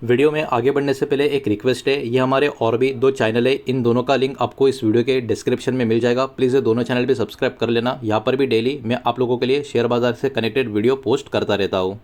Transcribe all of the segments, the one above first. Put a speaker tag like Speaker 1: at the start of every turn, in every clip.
Speaker 1: Video में आगे बढ़ने से पहले एक रिक्वेस्ट है, ये हमारे और भी दो चैनल है, इन दोनों का लिंक आपको इस वीडियो के डिस्क्रिप्शन में मिल जाएगा। प्लीज़ ये दोनों चैनल भी सब्सक्राइब कर लेना। यहाँ पर भी डेली मैं आप लोगों के लिए शेयर बाजार से कनेक्टेड वीडियो पोस्ट करता रहता हूँ।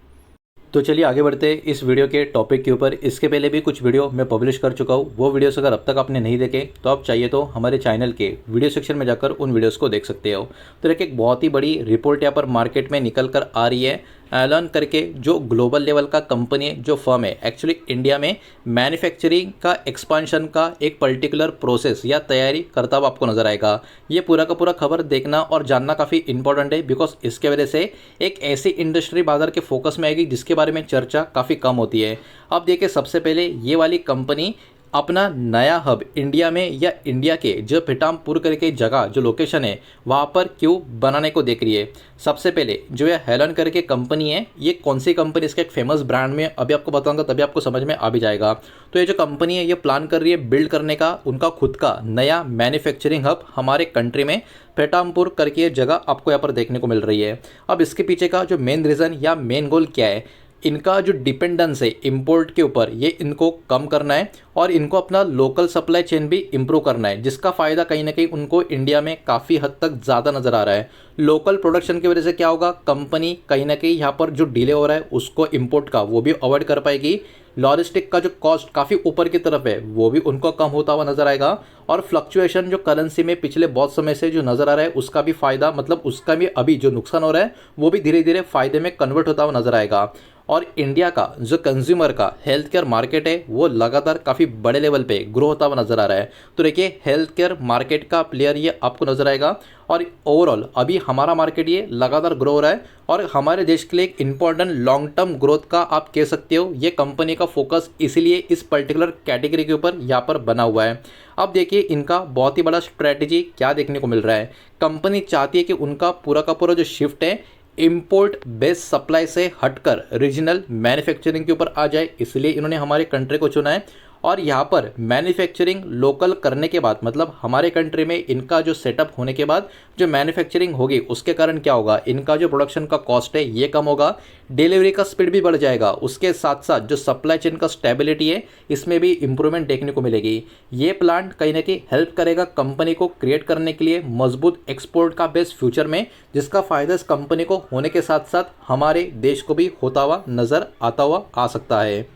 Speaker 1: तो चलिए आगे बढ़ते हैं इस वीडियो के टॉपिक के ऊपर। इसके पहले भी कुछ वीडियो मैं पब्लिश कर चुका हूँ, वो वीडियोस अगर अब तक आपने नहीं देखे तो आप चाहिए तो हमारे चैनल के वीडियो सेक्शन में जाकर उन वीडियोस को देख सकते हो। तो देखिए, एक बहुत ही बड़ी रिपोर्ट यहाँ पर मार्केट में निकल कर आ रही है। एलन करके जो ग्लोबल लेवल का कंपनी है, जो फर्म है, एक्चुअली इंडिया में मैन्युफैक्चरिंग का एक्सपांशन का एक पर्टिकुलर प्रोसेस या तैयारी करता हुआ आपको नजर आएगा। ये पूरा का पूरा खबर देखना और जानना काफ़ी इंपॉर्टेंट है, बिकॉज इसके वजह से एक ऐसी इंडस्ट्री बाजार के फोकस में आएगी जिसके बारे में चर्चा काफ़ी कम होती है। अब देखिए, सबसे पहले ये वाली कंपनी अपना नया हब इंडिया में या इंडिया के जो पिटामपुर करके जगह जो लोकेशन है वहाँ पर क्यों बनाने को देख रही है। सबसे पहले जो ये हेलन करके कंपनी है, ये कौन सी कंपनी, इसका एक फेमस ब्रांड में अभी आपको बताऊंगा, तभी आपको समझ में आ भी जाएगा। तो ये जो कंपनी है ये प्लान कर रही है बिल्ड करने का उनका खुद का नया मैन्युफैक्चरिंग हब हमारे कंट्री में पेटामपुर करके ये जगह आपको यहाँ पर देखने को मिल रही है। अब इसके पीछे का जो मेन रीज़न या मेन गोल क्या है, इनका जो डिपेंडेंस है इंपोर्ट के ऊपर, ये इनको कम करना है और इनको अपना लोकल सप्लाई चेन भी इम्प्रूव करना है, जिसका फ़ायदा कहीं ना कहीं उनको इंडिया में काफ़ी हद तक ज़्यादा नज़र आ रहा है। लोकल प्रोडक्शन की वजह से क्या होगा, कंपनी कहीं ना कहीं यहाँ पर जो डिले हो रहा है उसको इम्पोर्ट का वो भी अवॉइड कर पाएगी। लॉजिस्टिक का जो कॉस्ट काफ़ी ऊपर की तरफ है वो भी उनको कम होता हुआ नजर आएगा। और फ्लक्चुएशन जो करेंसी में पिछले बहुत समय से जो नज़र आ रहा है उसका भी फ़ायदा, मतलब उसका भी अभी जो नुकसान हो रहा है वो भी धीरे धीरे फ़ायदे में कन्वर्ट होता हुआ नजर आएगा। और इंडिया का जो कंज्यूमर का हेल्थ केयर मार्केट है वो लगातार काफ़ी बड़े लेवल पे ग्रो होता हुआ नजर आ रहा है। तो देखिए, हेल्थ केयर मार्केट का प्लेयर ये आपको नजर आएगा। और ओवरऑल अभी हमारा मार्केट ये लगातार ग्रो हो रहा है और हमारे देश के लिए एक इंपॉर्टेंट लॉन्ग टर्म ग्रोथ का आप कह सकते हो ये कंपनी का फोकस इसीलिए इस पर्टिकुलर कैटेगरी के ऊपर यहाँ पर बना हुआ है। अब देखिए, इनका बहुत ही बड़ा स्ट्रेटजी क्या देखने को मिल रहा है। कंपनी चाहती है कि उनका पूरा का पूरा जो शिफ्ट है इंपोर्ट बेस्ड सप्लाई से हटकर रीजनल मैन्युफैक्चरिंग के ऊपर आ जाए, इसलिए इन्होंने हमारे कंट्री को चुना है। और यहाँ पर मैन्युफैक्चरिंग लोकल करने के बाद, मतलब हमारे कंट्री में इनका जो सेटअप होने के बाद जो मैन्युफैक्चरिंग होगी उसके कारण क्या होगा, इनका जो प्रोडक्शन का कॉस्ट है ये कम होगा, डिलीवरी का स्पीड भी बढ़ जाएगा, उसके साथ साथ जो सप्लाई चेन का स्टेबिलिटी है इसमें भी इंप्रूवमेंट देखने को मिलेगी। ये प्लांट कहीं ना कहीं हेल्प करेगा कंपनी को क्रिएट करने के लिए मजबूत एक्सपोर्ट का बेस फ्यूचर में, जिसका फायदा इस कंपनी को होने के साथ साथ हमारे देश को भी होता हुआ नजर आता हुआ आ सकता है।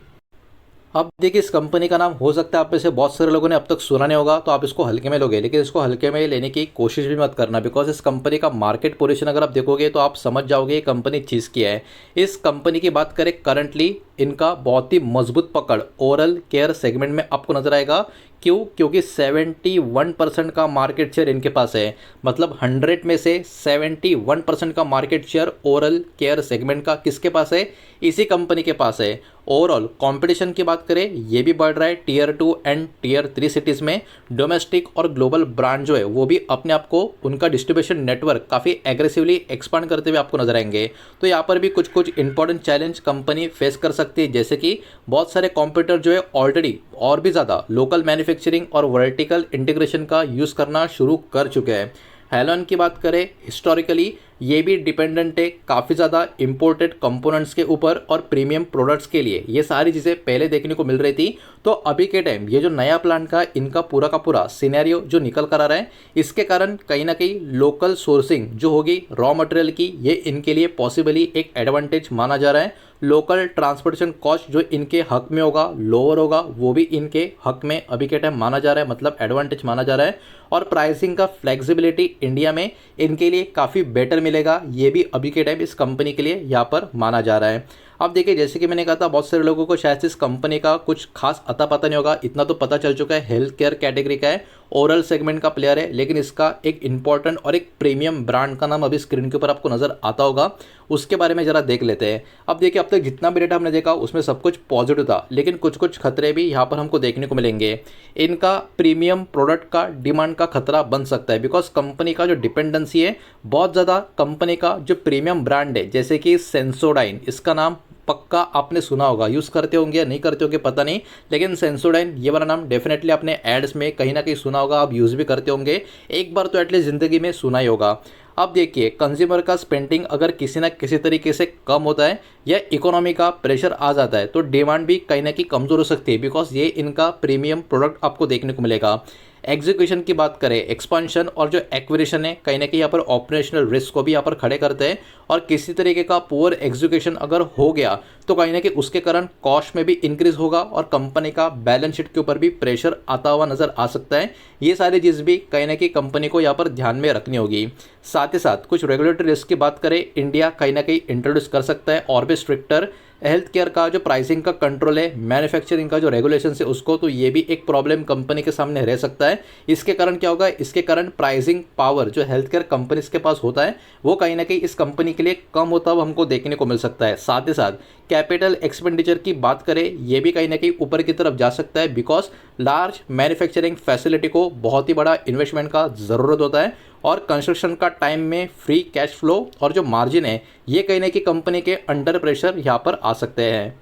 Speaker 1: अब देखिए, इस कंपनी का नाम हो सकता है आप में से बहुत सारे लोगों ने अब तक सुना नहीं होगा, तो आप इसको हल्के में लोगे, लेकिन इसको हल्के में लेने की कोशिश भी मत करना, बिकॉज इस कंपनी का मार्केट पोजीशन अगर आप देखोगे तो आप समझ जाओगे ये कंपनी चीज़ क्या है। इस कंपनी की बात करें, करंटली इनका बहुत ही मजबूत पकड़ ओरल केयर सेगमेंट में आपको नजर आएगा। क्यों? क्योंकि 71% का मार्केट शेयर इनके पास है, मतलब 100 में से 71% का market share oral care segment का किसके पास है, इसी कंपनी के पास है। ओवरऑल कंपटीशन की बात करें ये भी बढ़ रहा है टियर 2 एंड टियर 3 सिटीज़ में। डोमेस्टिक और ग्लोबल ब्रांड जो है वो भी अपने आप को उनका डिस्ट्रीब्यूशन नेटवर्क काफ़ी एग्रेसिवली एक्सपांड करते हुए आपको नजर आएंगे। तो यहाँ पर भी कुछ कुछ इंपॉर्टेंट चैलेंज कंपनी फेस कर सकती है, जैसे कि बहुत सारे कॉम्पिटिटर जो है ऑलरेडी और भी ज़्यादा लोकल मैन्युफैक्चरिंग और वर्टिकल इंटीग्रेशन का यूज़ करना शुरू कर चुके हैं। हेलन की बात करें, हिस्टोरिकली ये भी डिपेंडेंट है काफ़ी ज़्यादा इंपोर्टेड कंपोनेंट्स के ऊपर और प्रीमियम प्रोडक्ट्स के लिए। ये सारी चीज़ें पहले देखने को मिल रही थी, तो अभी के टाइम ये जो नया प्लांट का इनका पूरा का पूरा सिनेरियो जो निकल कर आ रहा है, इसके कारण कहीं ना कहीं लोकल सोर्सिंग जो होगी रॉ मटेरियल की, ये इनके लिए पॉसिबली एक एडवांटेज माना जा रहा है। लोकल ट्रांसपोर्टेशन कॉस्ट जो इनके हक में होगा, लोअर होगा, वो भी इनके हक में अभी के टाइम माना जा रहा है, मतलब एडवांटेज माना जा रहा है। और प्राइसिंग का फ्लेक्सिबिलिटी इंडिया में इनके लिए काफ़ी बेटर मिलेगा, ये भी अभी के टाइम इस कंपनी के लिए यहाँ पर माना जा रहा है। अब देखिए, जैसे कि मैंने कहा था, बहुत सारे लोगों को शायद इस कंपनी का कुछ खास अता पता नहीं होगा, इतना तो पता चल चुका है हेल्थ केयर कैटेगरी का है, ओरल सेगमेंट का प्लेयर है, लेकिन इसका एक इंपॉर्टेंट और एक प्रीमियम ब्रांड का नाम अभी स्क्रीन के ऊपर आपको नजर आता होगा, उसके बारे में जरा देख लेते हैं। अब देखिए, अब तक जितना भी डेटा हमने देखा उसमें सब कुछ पॉजिटिव था, लेकिन कुछ कुछ खतरे भी यहाँ पर हमको देखने को मिलेंगे। इनका प्रीमियम प्रोडक्ट का डिमांड का खतरा बन सकता है, बिकॉज कंपनी का जो डिपेंडेंसी है बहुत ज़्यादा कंपनी का जो प्रीमियम ब्रांड है, जैसे कि सेंसोडाइन, इसका नाम पक्का आपने सुना होगा, यूज़ करते होंगे या नहीं करते होंगे पता नहीं, लेकिन सेंसोडाइन ये वाला नाम डेफिनेटली आपने एड्स में कहीं ना कहीं सुना होगा, आप यूज़ भी करते होंगे, एक बार तो एटलीस्ट ज़िंदगी में सुना ही होगा। अब देखिए कंज्यूमर का स्पेंडिंग अगर किसी ना किसी तरीके से कम होता है या इकोनॉमी का प्रेशर आ जाता है तो डिमांड भी कहीं ना कहीं कमज़ोर हो सकती है, बिकॉज ये इनका प्रीमियम प्रोडक्ट आपको देखने को मिलेगा। एग्जीक्यूशन की बात करें, एक्सपांशन और जो एक्विजिशन है कहीं ना कहीं यहाँ पर ऑपरेशनल रिस्क को भी यहाँ पर खड़े करते हैं, और किसी तरीके का पुअर एग्जीक्यूशन अगर हो गया तो कहीं ना कहीं उसके कारण कॉस्ट में भी इंक्रीज होगा और कंपनी का बैलेंस शीट के ऊपर भी प्रेशर आता हुआ नजर आ सकता है। ये सारी चीज़ भी कहीं ना कहीं कंपनी को यहाँ पर ध्यान में रखनी होगी। साथ ही साथ कुछ रेगुलेटरी रिस्क की बात करें, इंडिया कहीं ना कहीं इंट्रोड्यूस कर सकता है और भी स्ट्रिक्टर हेल्थ केयर का जो प्राइसिंग का कंट्रोल है, मैन्युफैक्चरिंग का जो रेगुलेशन है उसको, तो ये भी एक प्रॉब्लम कंपनी के सामने रह सकता है। इसके कारण क्या होगा, इसके कारण प्राइसिंग पावर जो हेल्थ केयर कंपनीज के पास होता है वो कहीं ना कहीं इस कंपनी के लिए कम होता हुआ हमको देखने को मिल सकता है। साथ ही साथ कैपिटल एक्सपेंडिचर की बात करें, ये भी कहीं ना कहीं ऊपर की तरफ जा सकता है, बिकॉज लार्ज मैन्युफैक्चरिंग फैसिलिटी को बहुत ही बड़ा इन्वेस्टमेंट का ज़रूरत होता है और कंस्ट्रक्शन का टाइम में फ्री कैश फ्लो और जो मार्जिन है ये कहीं ना कहीं कंपनी के अंडर प्रेशर यहाँ पर आ सकते हैं।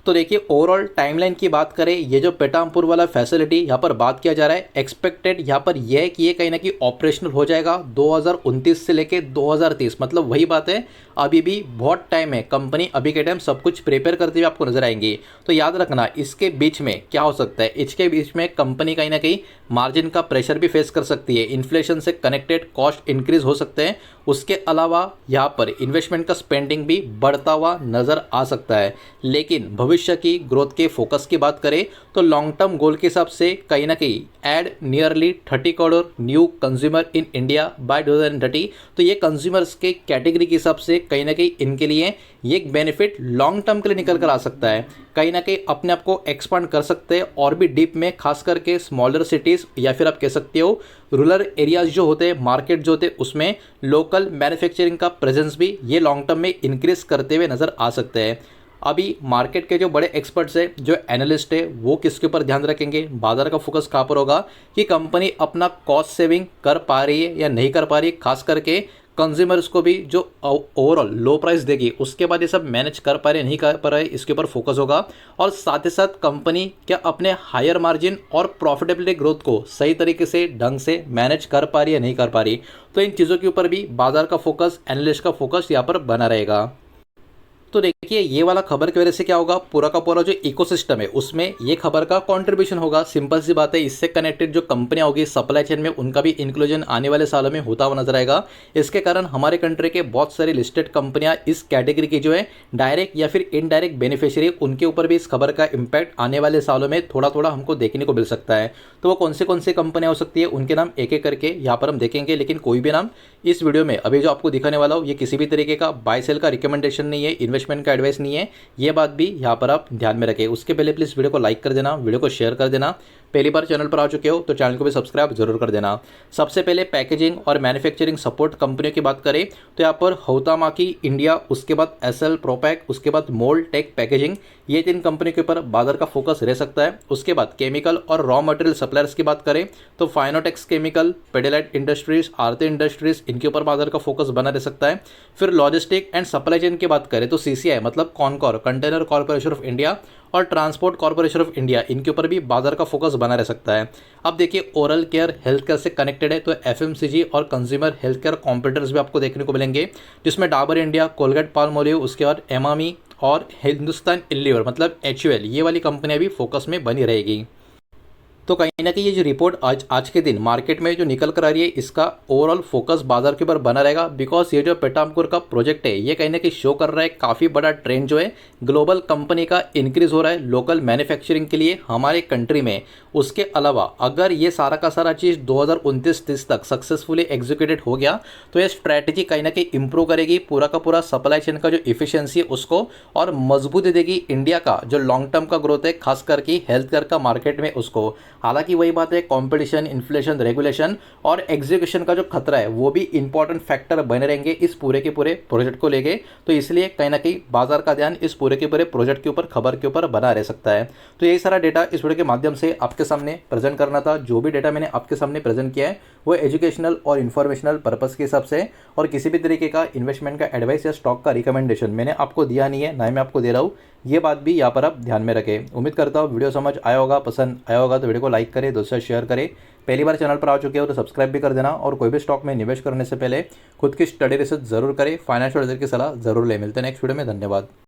Speaker 1: तो देखिए ओवरऑल टाइमलाइन की बात करें, ये जो पेटामपुर वाला फैसिलिटी यहाँ पर बात किया जा रहा है, एक्सपेक्टेड यहाँ पर यह है कि ये कहीं ना कहीं ऑपरेशनल हो जाएगा 2029 से लेके 2030। मतलब वही बात है, अभी भी बहुत टाइम है, कंपनी अभी के टाइम सब कुछ प्रिपेयर करते हुए आपको नजर आएंगी। तो याद रखना इसके बीच में क्या हो सकता है, इसके बीच में कंपनी कहीं ना कहीं मार्जिन का प्रेशर भी फेस कर सकती है, इन्फ्लेशन से कनेक्टेड कॉस्ट इंक्रीज हो सकते हैं, उसके अलावा यहाँ पर इन्वेस्टमेंट का स्पेंडिंग भी बढ़ता हुआ नजर आ सकता है। लेकिन भविष्य की ग्रोथ के फोकस की बात करें तो लॉन्ग टर्म गोल के हिसाब से कहीं ना कहीं add nearly 30 crore new consumer in India by 2030। तो ये कंज्यूमर्स के कैटेगरी के हिसाब से कहीं ना कहीं इनके लिए ये एक बेनिफिट लॉन्ग टर्म के लिए निकल कर आ सकता है, कहीं ना कहीं अपने आप को एक्सपांड कर सकते हैं और भी डीप में, खास करके स्मॉलर सिटीज़ या फिर आप कह सकते हो रूरल एरियाज जो होते हैं, मार्केट जो होते हैं, उसमें लोकल मैन्युफैक्चरिंग का प्रेजेंस भी ये लॉन्ग टर्म में इंक्रीज करते हुए नज़र आ सकते हैं। अभी मार्केट के जो बड़े एक्सपर्ट्स हैं, जो एनालिस्ट है, वो किसके ऊपर ध्यान रखेंगे, बाजार का फोकस कहाँ पर होगा कि कंपनी अपना कॉस्ट सेविंग कर पा रही है या नहीं कर पा रही है, खास करके कंज्यूमर्स को भी जो ओवरऑल लो प्राइस देगी उसके बाद ये सब मैनेज कर पा रहे नहीं कर पा रहे, इसके ऊपर फोकस होगा। और साथ ही साथ कंपनी क्या अपने हायर मार्जिन और प्रॉफिटेबिलिटी ग्रोथ को सही तरीके से ढंग से मैनेज कर पा रही है नहीं कर पा रही, तो इन चीज़ों के ऊपर भी बाजार का फोकस, एनालिस्ट का फोकस यहाँ पर बना रहेगा। तो देखिए ये वाला खबर की वजह से क्या होगा, पूरा का पूरा जो इकोसिस्टम है उसमें ये खबर का कंट्रीब्यूशन होगा। सिंपल सी बात है, इससे कनेक्टेड जो कंपनियां होगी सप्लाई चेन में, उनका भी इंक्लूजन आने वाले सालों में होता हुआ नजर आएगा। इसके कारण हमारे कंट्री के बहुत सारी लिस्टेड कंपनियां इस कैटेगरी की जो है डायरेक्ट या फिर इनडायरेक्ट बेनिफिशियरी, उनके ऊपर भी इस खबर का इम्पैक्ट आने वाले सालों में थोड़ा थोड़ा हमको देखने को मिल सकता है। तो वो कौन सी कंपनियां हो सकती है, उनके नाम एक एक करके यहाँ पर हम देखेंगे, लेकिन कोई भी नाम इस वीडियो में अभी जो आपको दिखाने वाला हो ये किसी भी तरीके का बाय सेल का रिकमेंडेशन नहीं है, इन्वेस्टमेंट का एडवाइस नहीं है, ये बात भी यहाँ पर आप ध्यान में रखें। उसके पहले प्लीज़ वीडियो को लाइक कर देना, वीडियो को शेयर कर देना। पहली बार चैनल पर आ चुके हो तो चैनल को भी सब्सक्राइब जरूर कर देना। सबसे पहले पैकेजिंग और मैन्युफैक्चरिंग सपोर्ट कंपनियों की बात करें तो यहाँ पर हुतामाकी इंडिया, उसके बाद एसएल प्रोपैक, उसके बाद मोल्ड टेक पैकेजिंग, ये 3 कंपनी के ऊपर बाजार का फोकस रह सकता है। उसके बाद केमिकल और रॉ मटेरियल सप्लायर्स की बात करें तो फाइनोटेक्स केमिकल, पेडिलाइट इंडस्ट्रीज, आरती इंडस्ट्रीज, इनके ऊपर बाजार का फोकस बना रह सकता है। फिर लॉजिस्टिक एंड सप्लाई चेन की बात करें तो सीसीआई मतलब Concor, container corporation of India, और ट्रांसपोर्ट कॉर्पोरेशन ऑफ इंडिया, इनके ऊपर भी बाजार का फोकस बना रह सकता है। अब देखिए ओरल केयर हेल्थ केयर से कनेक्टेड है तो एफएमसीजी और कंज्यूमर हेल्थ केयर कॉम्पिटिटर्स भी आपको देखने को मिलेंगे, जिसमें डाबर इंडिया, कोलगेट पाल्मोलिव, उसके बाद एमामी और हिंदुस्तान यूनिलीवर मतलब HUL, ये वाली कंपनियां भी फोकस में बनी रहेगी। तो कहीं ना कहीं ये जो रिपोर्ट आज के दिन मार्केट में जो निकल कर आ रही है, इसका ओवरऑल फोकस बाजार के ऊपर बना रहेगा, बिकॉज ये जो पेटामपुर का प्रोजेक्ट है ये कहीं ना कहीं शो कर रहा है काफ़ी बड़ा ट्रेंड जो है ग्लोबल कंपनी का इंक्रीज हो रहा है लोकल मैन्युफैक्चरिंग के लिए हमारे कंट्री में। उसके अलावा अगर ये सारा का सारा चीज़ 2029-30 तक सक्सेसफुली एग्जीक्यूटेड हो गया तो ये स्ट्रैटेजी कहीं ना कहीं इंप्रूव करेगी पूरा का पूरा सप्लाई चेन का जो इफिशियंसी है उसको, और मजबूत देगी इंडिया का जो लॉन्ग टर्म का ग्रोथ है, खास करके हेल्थ केयर का मार्केट में उसको। हालांकि वही बात है, कंपटीशन, इन्फ्लेशन, रेगुलेशन और एग्जीक्यूशन का जो खतरा है वो भी इंपॉर्टेंट फैक्टर बने रहेंगे इस पूरे के पूरे प्रोजेक्ट को लेके। तो इसलिए कहीं ना कहीं बाजार का ध्यान इस पूरे के पूरे प्रोजेक्ट के ऊपर, खबर के ऊपर बना रह सकता है। तो यही सारा डेटा इस वीडियो के माध्यम से आपके सामने प्रेजेंट करना था। जो भी डेटा मैंने आपके सामने प्रेजेंट किया है वो एजुकेशनल और इन्फॉर्मेशनल पर्पस के हिसाब से, और किसी भी तरीके का इन्वेस्टमेंट का एडवाइस या स्टॉक का रिकमेंडेशन मैंने आपको दिया नहीं है, ना ही मैं आपको दे रहा हूँ। ये बात भी यहाँ पर आप ध्यान में रखें। उम्मीद करता हूँ वीडियो समझ आया होगा, पसंद आया होगा तो वीडियो को लाइक करें, दोस्तों से शेयर करें। पहली बार चैनल पर आ चुके हो तो सब्सक्राइब भी कर देना, और कोई भी स्टॉक में निवेश करने से पहले खुद की स्टडी रिसर्च जरूर करें, फाइनेंशियल एडवाइजर की सलाह जरूर ले। मिलते हैं नेक्स्ट वीडियो में, धन्यवाद।